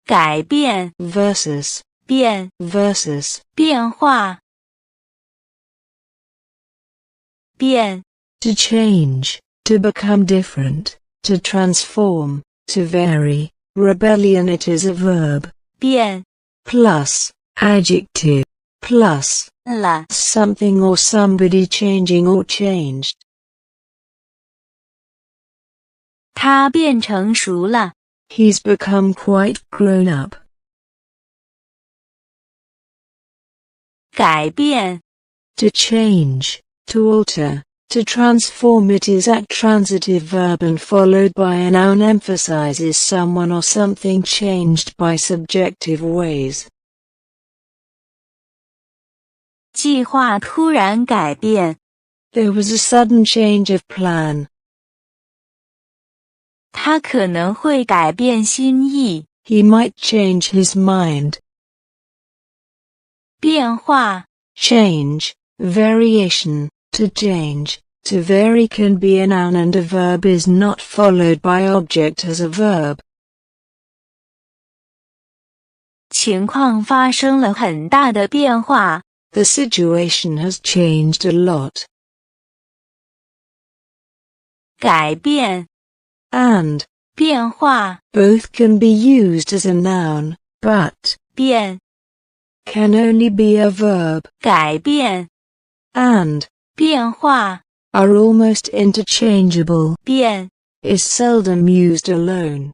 改变 versus 变 versus 变化变 to change, to become different, to transform, to vary. Rebellion, it is a verb. 变 Plus adjective plus 了 something or somebody changing or changed. 他变成熟了 He's become quite grown up. 改变 To change, to alter, to transform, it is a transitive verb and followed by a noun emphasizes someone or something changed by subjective ways. 计划突然改变 There was a sudden change of plan. 他可能会改变心意 He might change his mind. 变化 Change, variation, to change, to vary can be a noun and a verb is not followed by object as a verb. 情况发生了很大的变化 The situation has changed a lot. 改变 And 变化 both can be used as a noun, but 变 can only be a verb. 改变 And 变化 are almost interchangeable. 变 Is seldom used alone.